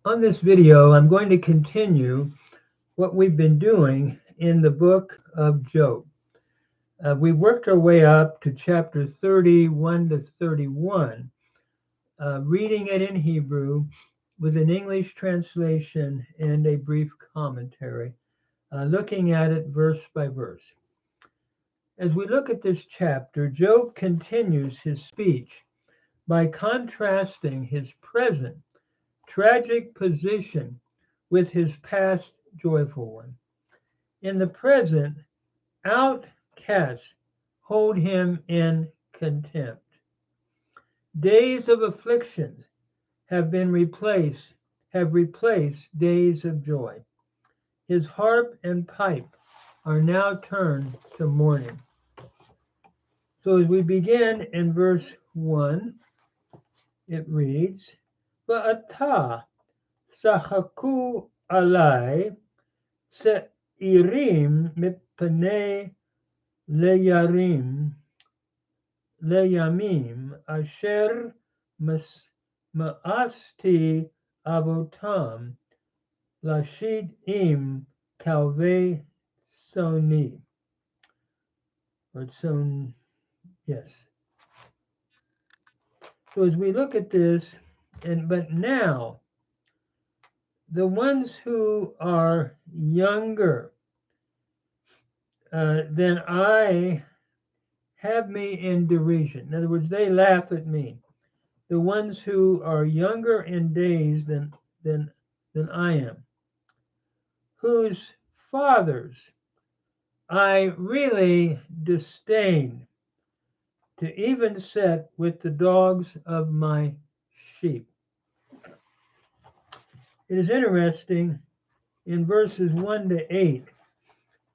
On this video, I'm going to continue what we've been doing in the book of Job. We worked our way up to chapter 31 to 31, reading it in Hebrew with an English translation and a brief commentary, looking at it verse by verse. As we look at this chapter, Job continues his speech by contrasting his present tragic position with his past joyful one. In the present, outcasts hold him in contempt. Days of affliction have replaced days of joy. His harp and pipe are now turned to mourning. So as we begin in verse 1, it reads, Va'ata sachaku alai se'irim mipnei leyamim asher ma'asti avotam lashid im kalvei soni. Or son, yes. So as we look at this, but now the ones who are younger than I have me in derision. In other words, they laugh at me. The ones who are younger in days than I am, whose fathers I really disdain to even set with the dogs of my sheep. It is interesting, in verses 1 to 8,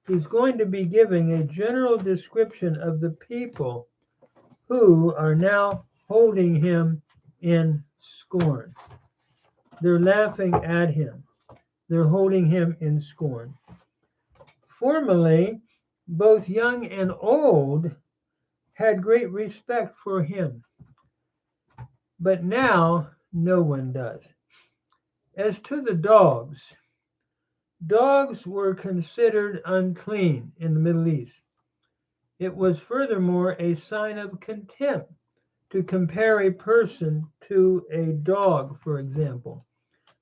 he's going to be giving a general description of the people who are now holding him in scorn. They're laughing at him. They're holding him in scorn. Formerly, both young and old had great respect for him, but now no one does. As to the dogs were considered unclean in the Middle East. It was furthermore a sign of contempt to compare a person to a dog, for example.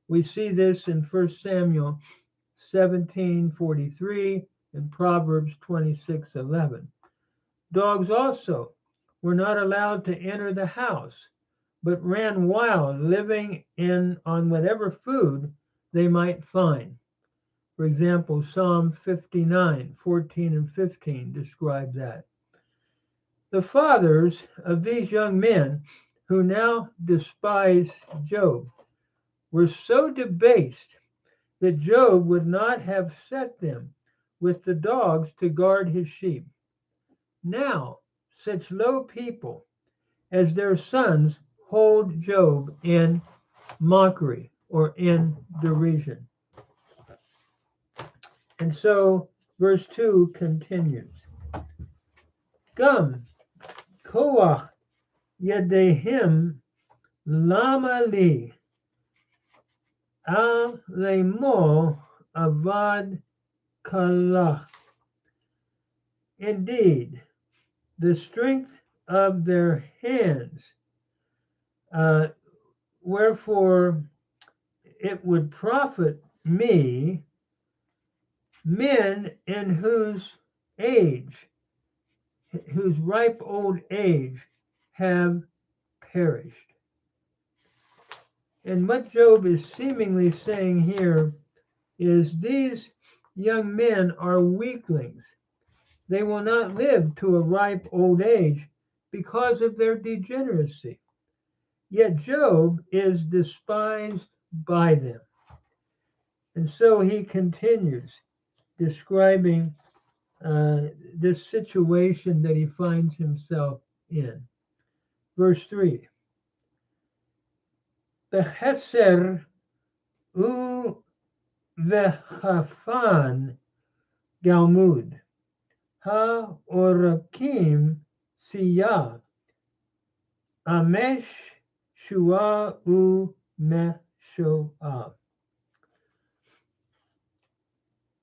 We see this in 1 Samuel 17:43 and Proverbs 26:11. Dogs also were not allowed to enter the house, but ran wild, living on whatever food they might find. For example, Psalm 59:14 and 15 describe that. The fathers of these young men who now despise Job were so debased that Job would not have set them with the dogs to guard his sheep. Now, such low people as their sons hold Job in mockery or in derision. And so verse 2 continues. Gam koach yedehim lama li al lemo avad kalach. Indeed, the strength of their hands, wherefore it would profit me, men in whose ripe old age have perished. And what Job is seemingly saying here is these young men are weaklings. They will not live to a ripe old age because of their degeneracy. Yet Job is despised by them. And so he continues describing this situation that he finds himself in. Verse 3. Becheser u vechafan galmud ha orakim siyah amesh shua u meshoah.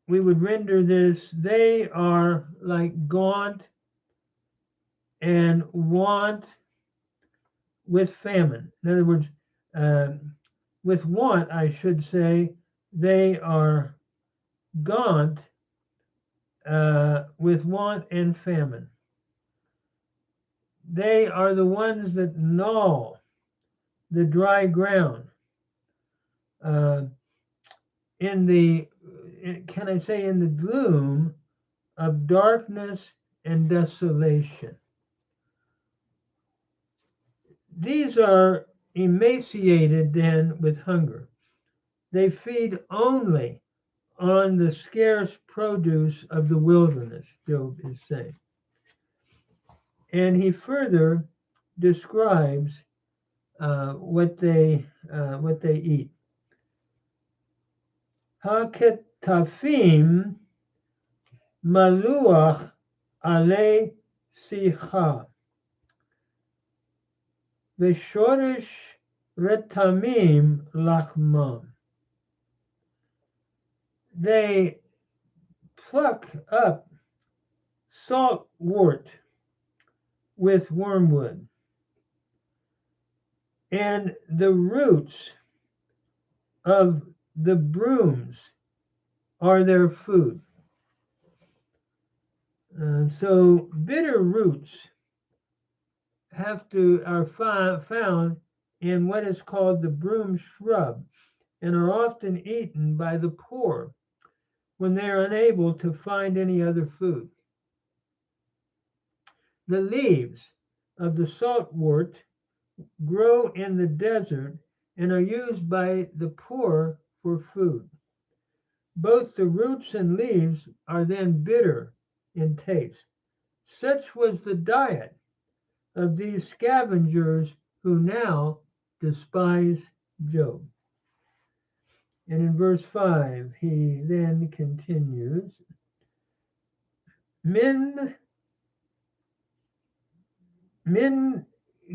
we would render this, they are like gaunt and want with famine. In other words, with want, I should say, they are gaunt with want and famine. They are the ones that gnaw the dry ground. Uh, in the, can I say, in the gloom of darkness and desolation. These are emaciated then with hunger. They feed only on the scarce produce of the wilderness, Job is saying. And he further describes what they eat. Haketafim maluach ale sicha v'shorish retamim lachmam. They pluck up saltwort with wormwood, and the roots of the brooms are their food. So bitter roots are found in what is called the broom shrub and are often eaten by the poor when they are unable to find any other food. The leaves of the saltwort grow in the desert and are used by the poor for food. Both the roots and leaves are then bitter in taste. Such was the diet of these scavengers who now despise Job. And in verse 5, he then continues, Min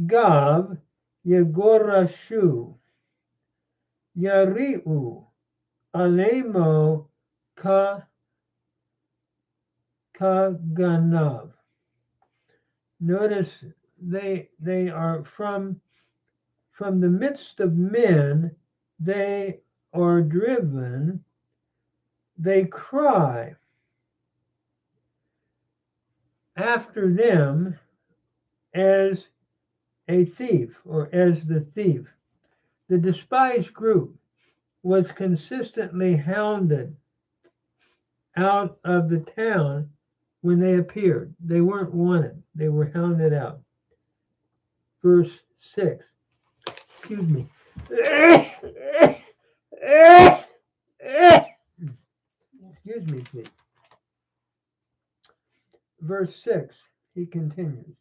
gav yagorashu yari'u alemo kaganav. Notice they are from the midst of men, they are driven, they cry after them as a thief or as the thief. The despised group was consistently hounded out of the town when they appeared. They weren't wanted, they were hounded out. Verse 6. Excuse me. Excuse me, please. Verse 6, he continues.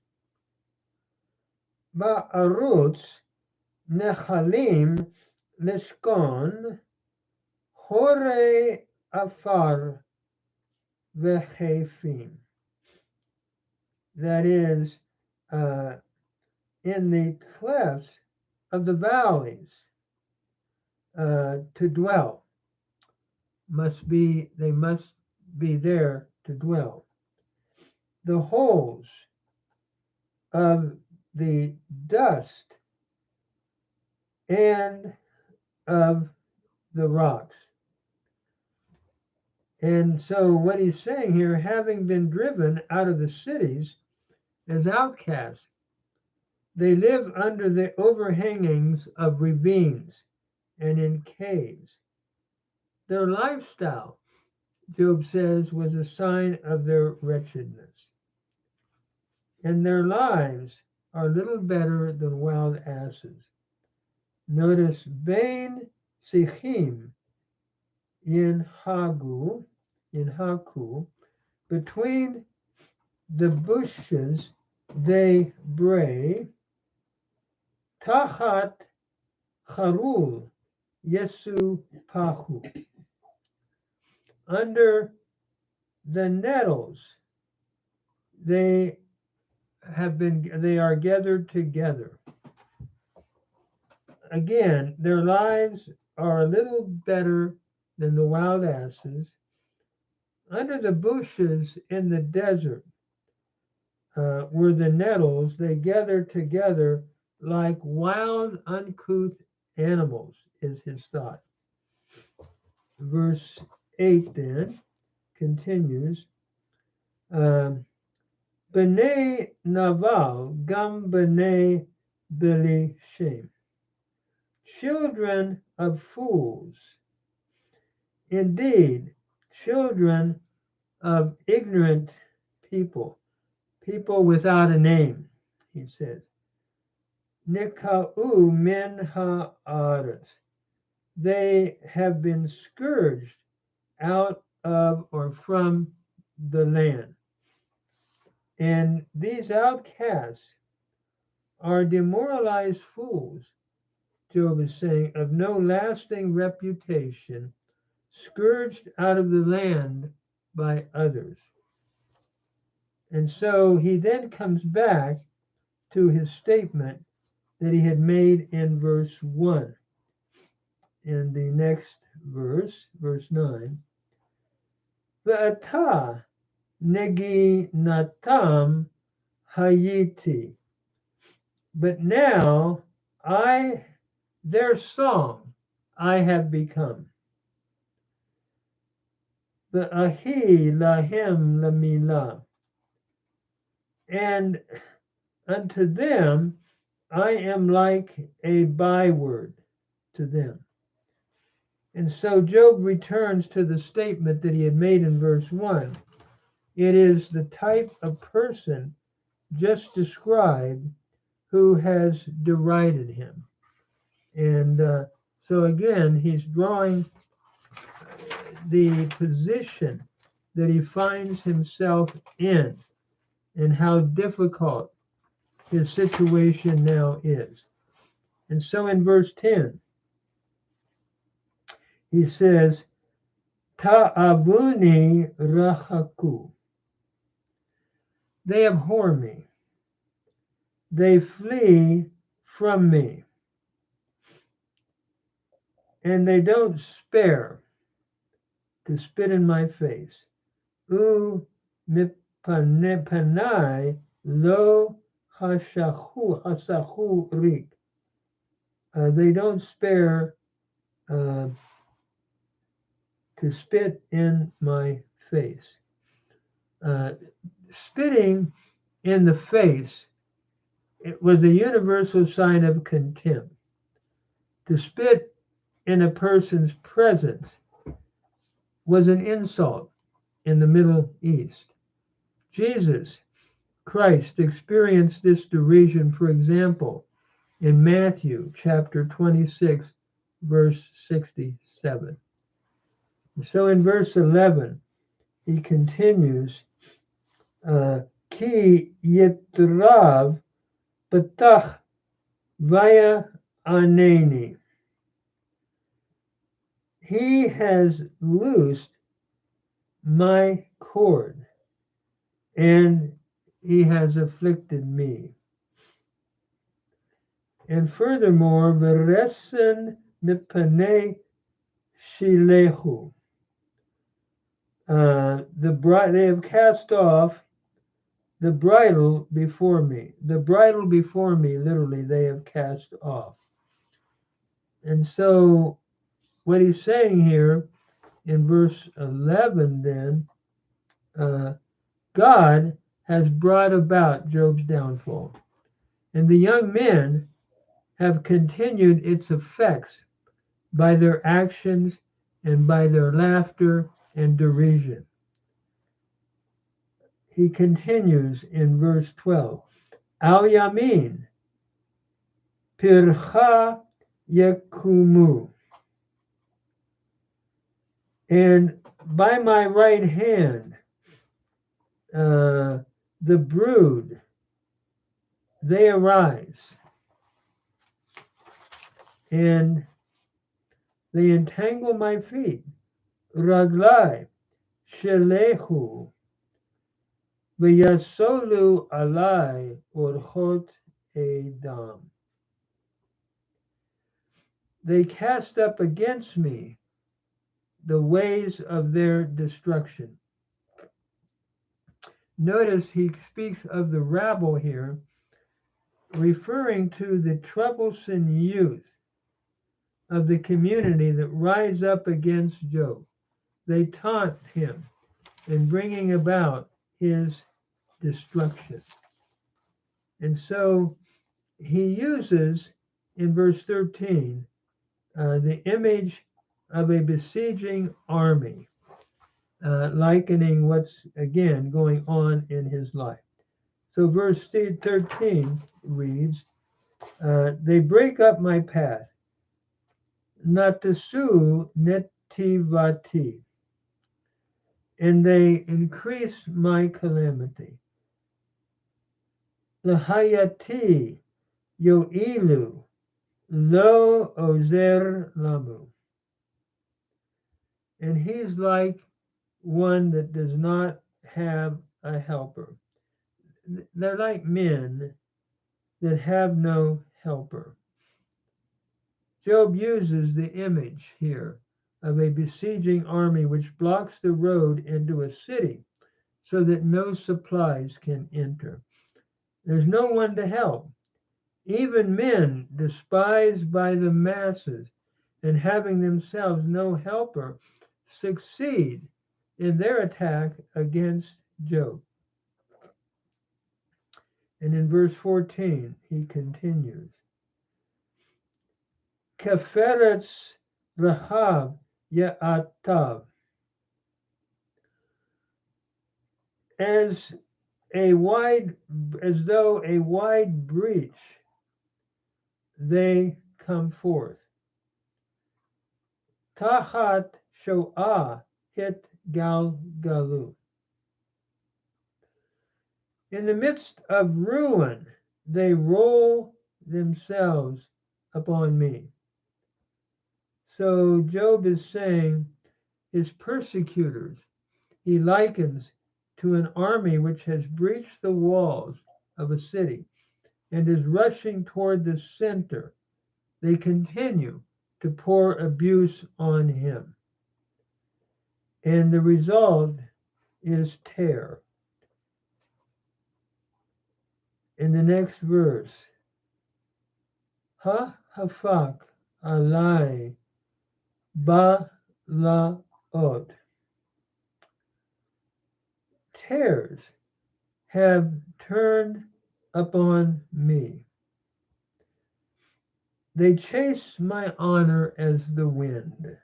Ba'arutz nechalim lishkon hore afar vechefim. That is, in the clefts of the valleys, to dwell. They must be there to dwell. The holes of the dust and of the rocks. And so what he's saying here, having been driven out of the cities as outcasts, they live under the overhangings of ravines and in caves. Their lifestyle, Job says, was a sign of their wretchedness. And their lives are little better than wild asses. Notice, Bain Sichim in Haku, between the bushes they bray, Tachat Charul Yesu Pahu. Under the nettles they are gathered together. Again, their lives are a little better than the wild asses. Under the bushes in the desert were the nettles. They gathered together like wild, uncouth animals, is his thought. Verse 8 then continues. B'nai Naval, Gam B'nai Bili Shem. Children of fools. Indeed, children of ignorant people, people without a name, he says. Nika'u min ha'aretz. They have been scourged out of or from the land. And these outcasts are demoralized fools, Job is saying, of no lasting reputation, scourged out of the land by others. And so he then comes back to his statement that he had made in verse 1. In the next verse, verse 9, V'ata negi natam hayiti. But now their song, I have become. V'ahi lahem lamila. And unto them I am like a byword to them. And so Job returns to the statement that he had made in verse 1. It is the type of person just described who has derided him. And so again, he's drawing the position that he finds himself in and how difficult his situation now is. And so in verse 10, he says, Ta'avuni rachaku. They abhor me. They flee from me. And they don't spare to spit in my face. U mipanai lo hasahu rik. They don't spare to spit in my face. Spitting in the face, it was a universal sign of contempt. To spit in a person's presence was an insult in the Middle East. Jesus Christ experienced this derision, for example, in Matthew chapter 26, verse 67. So in verse 11, he continues, Ki yitrav batach vaya aneni. He has loosed my cord, and he has afflicted me. And furthermore, v'resen mipanei shilehu. They have cast off the bridle before me. The bridle before me, literally, they have cast off. And so what he's saying here in verse 11 then, God has brought about Job's downfall. And the young men have continued its effects by their actions and by their laughter and derision. He continues in verse 12, Al Yamin Pircha Yekumu. And by my right hand, the brood, they arise, and they entangle my feet. Raglai Shelehu V'yasolu alai orchot edam. They cast up against me the ways of their destruction. Notice he speaks of the rabble here, referring to the troublesome youth of the community that rise up against Job. They taunt him in bringing about his destruction. And so he uses in verse 13 the image of a besieging army, likening what's again going on in his life. So verse 13 reads, they break up my path, natasu netivati, and they increase my calamity. Lahayati yo'ilu lo ozer lamu. And he's like one that does not have a helper. They're like men that have no helper. Job uses the image here of a besieging army which blocks the road into a city so that no supplies can enter. There's no one to help. Even men despised by the masses and having themselves no helper succeed in their attack against Job. And in verse 14, he continues, Keferetz Rahav Ya'atav, as though a wide breach they come forth. Tahat Shoah Hit Galgalu. In the midst of ruin, they roll themselves upon me. So Job is saying his persecutors, he likens to an army which has breached the walls of a city and is rushing toward the center. They continue to pour abuse on him. And the result is terror. In the next verse, Ha hafak alai ba laot. Tears have turned upon me. They chase my honor as the wind.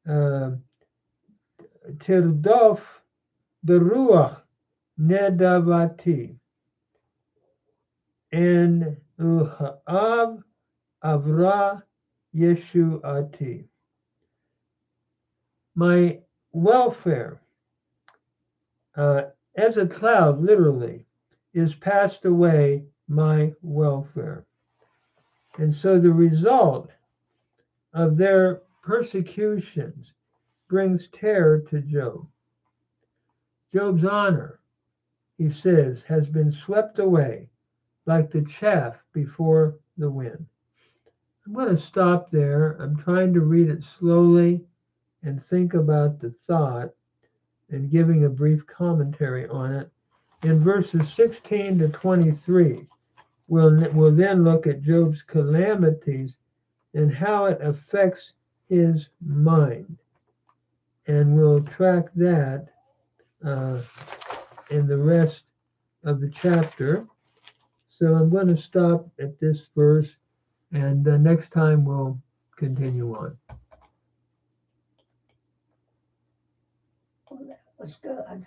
Tirdof beruach nedavati. And Uhav Avra Yeshuati. My welfare, as a cloud, literally, is passed away, my welfare. And so the result of their persecutions brings terror to Job. Job's honor, he says, has been swept away like the chaff before the wind. I'm going to stop there. I'm trying to read it slowly and think about the thought and giving a brief commentary on it. In verses 16 to 23, we'll then look at Job's calamities and how it affects his mind. And we'll track that in the rest of the chapter. So I'm going to stop at this verse, and next time we'll continue on. Well, that was good.